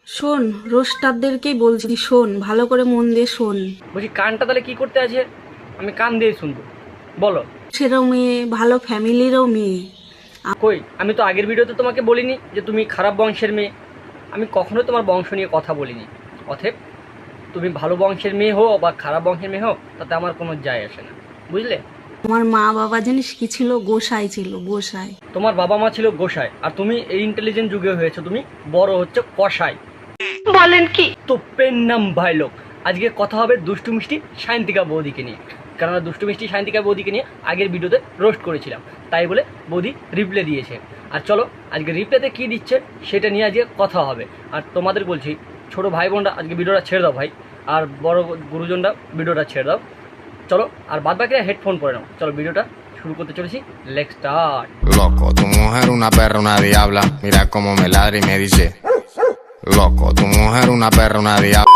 শোন, রোস্টারদেরকেই বলছি, শোন ভালো করে মন দিয়ে শোন। বলছি কানটা তাহলে কি করতে আছে? আমি কান দিয়ে শুনবো, বলো। সেরও মেয়ে, ভালো ফ্যামিলিরও মেয়ে। কই, আমি তো আগের ভিডিওতে তোমাকে বলিনি যে তুমি খারাপ বংশের মেয়ে। আমি কখনোই তোমার বংশ নিয়ে কথা বলিনি। অতএব তুমি ভালো বংশের মেয়ে হও বা খারাপ বংশের মেয়ে হও, তাতে আমার কোনো যায় আসে না, বুঝলে? আমার মা বাবা জানিস কি ছিল? গোসাই ছিল, গোসাই। তোমার বাবা মা ছিল গোসাই, আর তুমি এই ইন্টেলিজেন্ট যুগে হয়েছো তুমি বড় হচ্ছে কসাই। বলেন কি? তো পেন নাম ভাই লোক। আজকে কথা হবে দুষ্টু মিষ্টি সায়ন্তিকা বৌদিকে নিয়ে। কেননা দুষ্টু মিষ্টি সায়ন্তিকা বৌদিকে নিয়ে আগের ভিডিওতে রোস্ট করেছিলাম, তাই বলে বৌদি রিপ্লে দিয়েছে। আর চলো আজকে রিপ্লেতে কী দিচ্ছে সেটা নিয়ে আজকে কথা হবে। আর তোমাদের বলছি, ছোটো ভাই বোনরা আজকে ভিডিওটা ছেড়ে দাও ভাই, আর বড় গুরুজনরা ভিডিওটা ছেড়ে দাও। চলো, আর বাদ বাকিরা হেডফোন পরে নাও। চলো ভিডিওটা শুরু করতে চলেছি, let's start. Loco, tu mujer una perra, una diabla. Mira cómo me ladra y me dice: Loco, tu mujer una perra, una diabla.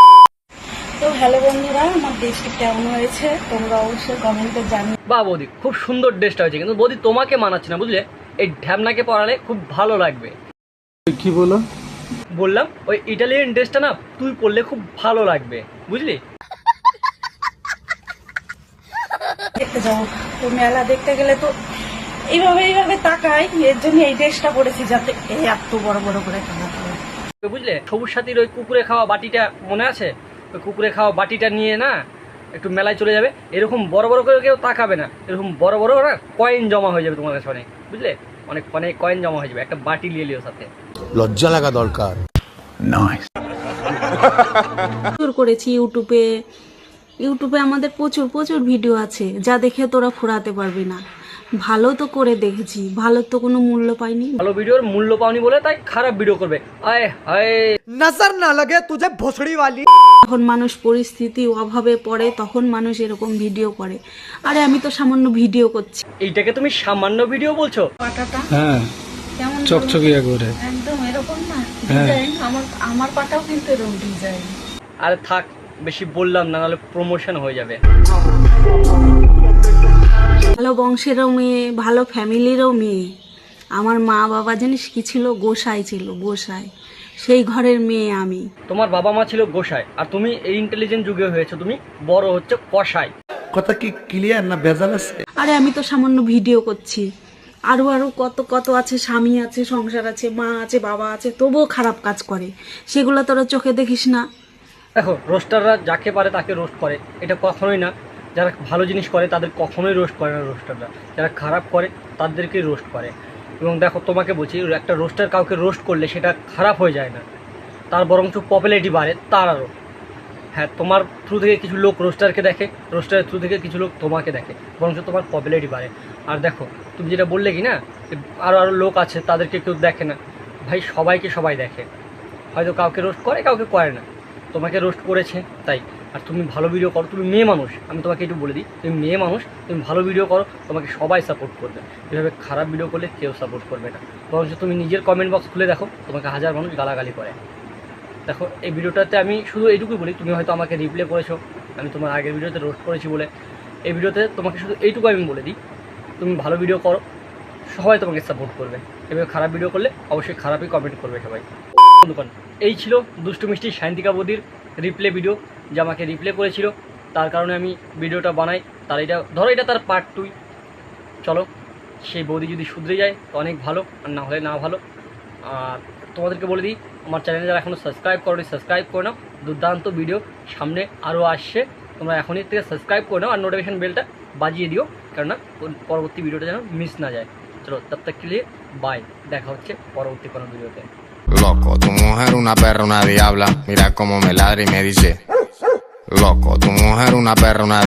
তো হ্যালো বন্ধুরা, আমার দেশটি কেমন হয়েছে তোমরা অবশ্যই কমেন্টে জানিও। বা বৌদি খুব সুন্দর ড্রেসটা হয়েছে, কিন্তু বৌদি তোমাকে মানাচ্ছে না, বুঝলে? এই ঢ্যামনাকে পরালে খুব ভালো লাগবে। কি বলো? বললাম ওই ইটালিয়ান ড্রেসটা না তুই পরলে খুব ভালো লাগবে, বুঝলি? দেখতে যাবো তো, মেলা দেখতে গেলে তো এইভাবে তাকাই, এর জন্য এই ড্রেসটা পরেছি যাতে এত বড় বড় করে টানাতে হয়। বুঝলে, সবুজ সাথীর ওই কুকুরে খাওয়া বাটিটা মনে আছে? ওই কুকুরে খাওয়া বাটিটা নিয়ে না একটু মেলায় চলে যাবে, এরকম বড় বড় করে কেউ তাকাবে না, এরকম বড় বড় না কয়েন জমা হয়ে যাবে তোমার কাছে অনেক, বুঝলে? অনেক অনেক কয়েন জমা হয়ে যাবে, একটা বাটি নিয়ে লিও সাথে। লজ্জা লাগা দরকার। প্রচুর করেছি ইউটিউবে আমাদের প্রচুর প্রচুর ভিডিও আছে, যা দেখে তোরা ফুরাতে পারবি না। ভালো তো করে দেখেছি, ভালো তো কোনো মূল্য পাইনি। ভালো ভিডিওর মূল্য পাওনি বলে তাই খারাপ ভিডিও করবে। আয় হায়, नजर ना लगे तुझे भोसड़ी वाली। যখন মানুষ পরিস্থিতি অভাবে পড়ে তখন মানুষ এরকম ভিডিও করে। আরে আমি তো সামান্য ভিডিও করছি। এইটাকে তুমি সামান্য ভিডিও বলছো? পাটাটা হ্যাঁ, কেমন চকচকিয়া করে। একদম এরকম না হ্যাঁ। ডিজাইন, আমার পাটাও কিন্তু এরকম ডিজাইন। আরে থাক, বেশি বললাম না, নাহলে প্রমোশন হয়ে যাবে। ভালো বংশেরও মেয়ে, ভালো ফ্যামিলিরও মেয়ে। আমার মা বাবা জানিস কি ছিল? গোসাই ছিল, গোসাই। সেই ঘরের মেয়ে আমি। তোমার বাবা মা ছিল গোসাই, আর তুমি এই ইন্টেলিজেন্ট যুগে হয়েছো তুমি বড় হচ্ছে কসাই। কথা কি ক্লিয়ার না ভেজাল আছে? আরে আমি তো সামান্য ভিডিও করছি, আরো আরো কত কত আছে, স্বামী আছে, সংসার আছে, মা আছে, বাবা আছে, তবুও খারাপ কাজ করে। সেগুলো তোরা চোখে দেখিস না। দেখো, রোস্টাররা যাকে পারে তাকে রোস্ট করে, এটা কখনোই না। যারা ভালো জিনিস করে তাদের কখনোই রোস্ট করে না রোস্টাররা, যারা খারাপ করে তাদেরকেই রোস্ট করে। এবং দেখো তোমাকে বলছি, একটা রোস্টার কাউকে রোস্ট করলে সেটা খারাপ হয়ে যায় না, তার বরঞ্চ পপুলারিটি বাড়ে তার আরও। হ্যাঁ, তোমার থ্রু থেকে কিছু লোক রোস্টারকে দেখে, রোস্টারের থ্রু থেকে কিছু লোক তোমাকে দেখে, বরঞ্চ তোমার পপুলারিটি বাড়ে। আর দেখো তুমি যেটা বললে কি না, আরও আরও লোক আছে তাদেরকে কেউ দেখে না। ভাই, সবাইকে সবাই দেখে, হয়তো কাউকে রোস্ট করে কাউকে করে না। তোমাকে রোস্ট করেছে তাই। আর তুমি ভালো ভিডিও করো, তুমি মেয়ে মানুষ, আমি তোমাকে একটু বলে দিই, তুমি মেয়ে মানুষ, তুমি ভালো ভিডিও করো, তোমাকে সবাই সাপোর্ট করবে। এভাবে খারাপ ভিডিও করলে কেউ সাপোর্ট করবে না, বরঞ্চ তুমি নিজের কমেন্ট বক্স খুলে দেখো, তোমাকে হাজার মানুষ গালাগালি করে। দেখো, এই ভিডিওটাতে আমি শুধু এইটুকুই বলি, তুমি হয়তো আমাকে রিপ্লে করেছো, আমি তোমার আগের ভিডিওতে রোস্ট করেছি বলে এই ভিডিওতে তোমাকে শুধু এইটুকু আমি বলে দিই, তুমি ভালো ভিডিও করো, সবাই তোমাকে সাপোর্ট করবে। এভাবে খারাপ ভিডিও করলে অবশ্যই খারাপই কমেন্ট করবে সবাই। বন্ধুগণ, এই ছিল দুষ্টু মিষ্টি সায়ন্তিকা বৌদির রিপ্লে ভিডিও, যে আমাকে রিপ্লে করেছিল, তার কারণে আমি ভিডিওটা বানাই। তার এটা ধরো, এটা তার পার্ট 2। চলো, সেই বৌদি যদি শুধরে যায় তো অনেক ভালো, আর না হলে না ভালো। আর তোমাদেরকে বলে দিই, আমার চ্যানেলে যারা এখনও সাবস্ক্রাইব করোনি সাবস্ক্রাইব করে নাও, দুর্দান্ত ভিডিও সামনে আরও আসছে, তোমরা এখনই থেকে সাবস্ক্রাইব করে নাও আর নোটিফিকেশন বেলটা বাজিয়ে দিও, কেননা পরবর্তী ভিডিওটা যেন মিস না যায়। চলো, তব তক কে লিয়ে বাই, দেখা হচ্ছে পরবর্তী কোনো ভিডিওতে। Loco, tu mujer una perra, una diabla. Mira cómo me ladra y me dice: Loco, tu mujer una perra, una